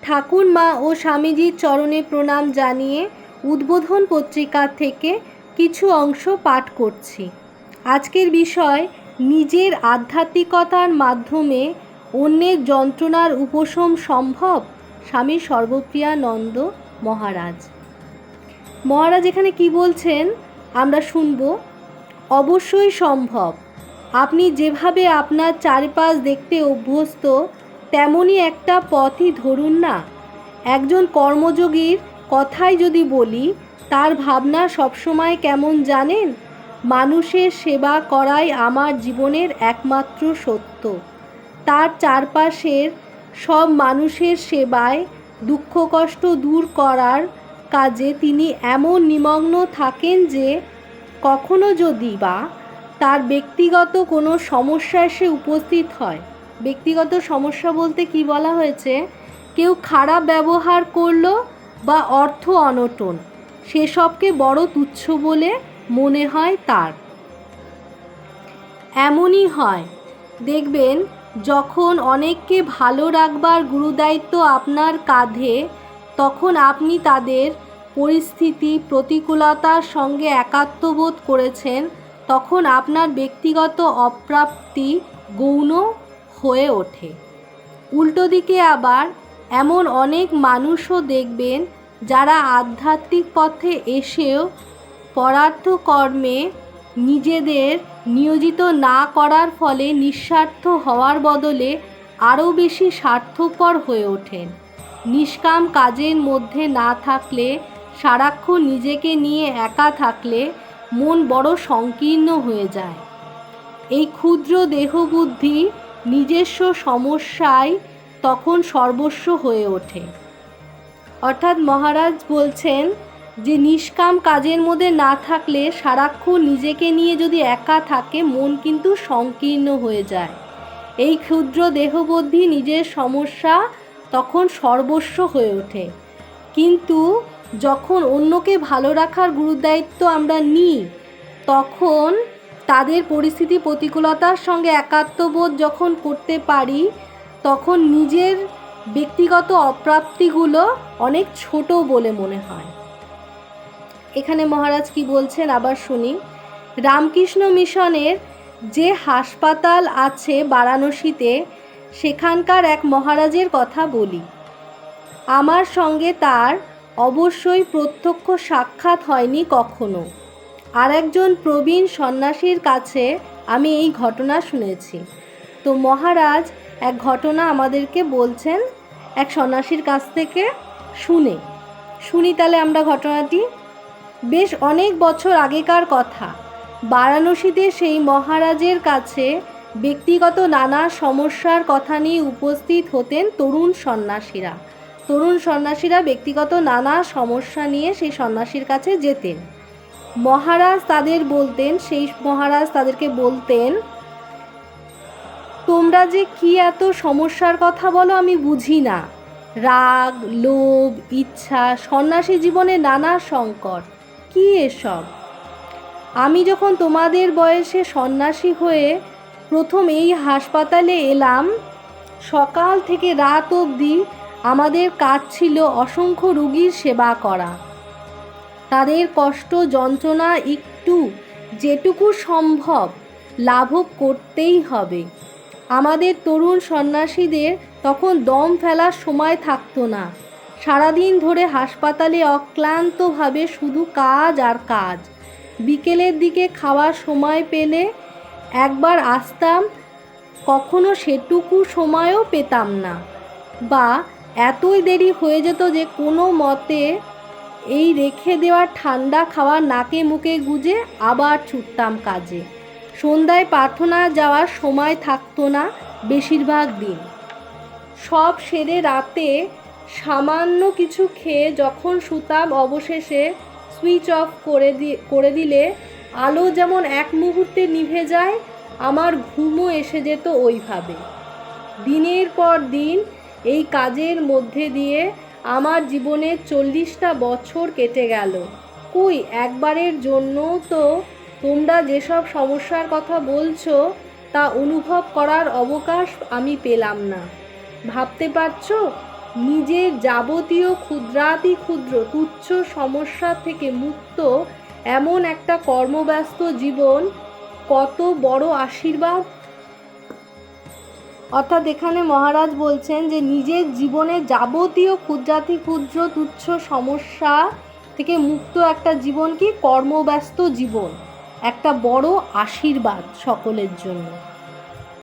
ঠাকুরমা ও স্বামীজির চরণে প্রণাম জানিয়ে উদ্বোধন পত্রিকা থেকে কিছু অংশ পাঠ করছি। আজকের বিষয় নিজের আধ্যাত্মিকতার মাধ্যমে অন্যের যন্ত্রণার উপশম সম্ভব। স্বামী সর্বপ্রিয়ানন্দ মহারাজ। মহারাজ এখানে কি বলছেন আমরা শুনব। অবশ্যই সম্ভব। আপনি যেভাবে আপনার চারপাশ দেখতে অভ্যস্ত তেমনই একটা পথই ধরুন না। একজন কর্মযোগীর কথাই যদি বলি, তার ভাবনা সবসময় কেমন জানেন? মানুষের সেবা করাই আমার জীবনের একমাত্র সত্য। তার চারপাশের সব মানুষের সেবায়, দুঃখ কষ্ট দূর করার কাজে তিনি এমন নিমগ্ন থাকেন যে কখনো যদি বা তার ব্যক্তিগত কোনো সমস্যা এসে উপস্থিত হয়, ব্যক্তিগত সমস্যা বলতে কি বলা হয়েছে, কেউ খারাপ ব্যবহার করলো বা অর্থ অনটন, সেসবকে বড় তুচ্ছ বলে মনে হয় তার। এমনই হয় দেখবেন, যখন অনেককে ভালো রাখবার গুরুদায়িত্ব আপনার কাঁধে, তখন আপনি তাদের পরিস্থিতি প্রতিকূলতার সঙ্গে একাত্মবোধ করেছেন, তখন আপনার ব্যক্তিগত অপ্রাপ্তি গৌণ হয়ে ওঠে। উল্টো দিকে আবার এমন অনেক মানুষও দেখবেন যারা আধ্যাত্মিক পথে এসেও পরার্থ কর্মে নিজেদের নিয়োজিত না করার ফলে নিঃস্বার্থ হওয়ার বদলে আরও বেশি স্বার্থপর হয়ে ওঠেন। নিষ্কাম কাজের মধ্যে না থাকলে, সারাক্ষণ নিজেকে নিয়ে একা থাকলে মন বড় সংকীর্ণ হয়ে যায়। এই ক্ষুদ্র দেহবুদ্ধি নিজস্ব সমস্যায় তখন সর্বস্ব হয়ে ওঠে। অর্থাৎ মহারাজ বলছেন যে নিষ্কাম কাজের মধ্যে না থাকলে, সারাক্ষণ নিজেকে নিয়ে যদি একা থাকে, মন কিন্তু সংকীর্ণ হয়ে যায়। এই ক্ষুদ্র দেহবুদ্ধি নিজের সমস্যা তখন সর্বস্ব হয়ে ওঠে। কিন্তু যখন অন্যকে ভালো রাখার গুরুদায়িত্ব আমরা নিই, তখন তাদের পরিস্থিতি প্রতিকূলতার সঙ্গে একাত্মবোধ যখন করতে পারি, তখন নিজের ব্যক্তিগত অপ্রাপ্তিগুলো অনেক ছোট বলে মনে হয়। এখানে মহারাজ কি বলছেন আবার শুনি। রামকৃষ্ণ মিশনের যে হাসপাতাল আছে বারাণসীতে, সেখানকার এক মহারাজের কথা বলি। আমার সঙ্গে তার অবশ্যই প্রত্যক্ষ সাক্ষাৎ হয়নি কখনো। আর একজন প্রবীণ সন্ন্যাসীর কাছে আমি এই ঘটনা শুনেছি। তো মহারাজ এক ঘটনা আমাদেরকে বলছেন এক সন্ন্যাসীর কাছ থেকে শুনি তাহলে আমরা ঘটনাটি। বেশ অনেক বছর আগেকার কথা। বারাণসীতে সেই মহারাজের কাছে ব্যক্তিগত নানা সমস্যার কথা নিয়ে উপস্থিত হতেন তরুণ সন্ন্যাসীরা ব্যক্তিগত নানা সমস্যা নিয়ে সেই সন্ন্যাসীর কাছে যেতেন। সেই মহারাজ তাদেরকে বলতেন, তোমরা যে কি এত সমস্যার কথা বলো আমি বুঝি না। রাগ, লোভ, ইচ্ছা, সন্ন্যাসী জীবনে নানা সংকট, কি এসব? আমি যখন তোমাদের বয়সে সন্ন্যাসী হয়ে প্রথম এই হাসপাতালে এলাম, সকাল থেকে রাত অবধি আমাদের কাজ ছিল অসংখ্য রোগীর সেবা করা। তাদের কষ্ট যন্ত্রণা একটু যেটুকু সম্ভব লাঘব করতেই হবে। আমাদের তরুণ সন্ন্যাসীদের তখন দম ফেলার সময় থাকতো না। সারাদিন ধরে হাসপাতালে অক্লান্তভাবে শুধু কাজ আর কাজ। বিকেলের দিকে খাওয়ার সময় পেলে একবার আসতাম, কখনো সেটুকু সময়ও পেতাম না, বা এতই দেরি হয়ে যেত যে কোনো মতে এই রেখে দেওয়া ঠান্ডা খাওয়া নাকে মুখে গুজে আবার ছুটতাম কাজে। সন্ধ্যায় প্রার্থনা যাওয়ার সময় থাকতো না বেশিরভাগ দিন। সব সেরে রাতে সামান্য কিছু খেয়ে যখন শুতাম, অবশেষে সুইচ অফ করে দিলে আলো যেমন এক মুহূর্তে নিভে যায়, আমার ঘুমও এসে যেত ওইভাবে। দিনের পর দিন এই কাজের মধ্যে দিয়ে আমার জীবনে 40টা বছর কেটে গেল। কই একবারের জন্য তো তোমরা যেসব সমস্যার কথা বলছো তা অনুভব করার অবকাশ আমি পেলাম না। ভাবতে পারছো নিজের যাবতীয় ক্ষুদ্রাতি ক্ষুদ্র তুচ্ছ সমস্যা থেকে মুক্ত এমন একটা কর্মব্যস্ত জীবন কত বড় আশীর্বাদ। অর্থাৎ এখানে মহারাজ বলছেন যে নিজের জীবনে যাবতীয় ক্ষুদ্রাতি ক্ষুদ্র তুচ্ছ সমস্যা থেকে মুক্ত একটা জীবন কি কর্মব্যস্ত জীবন, একটা বড় আশীর্বাদ সকলের জন্য।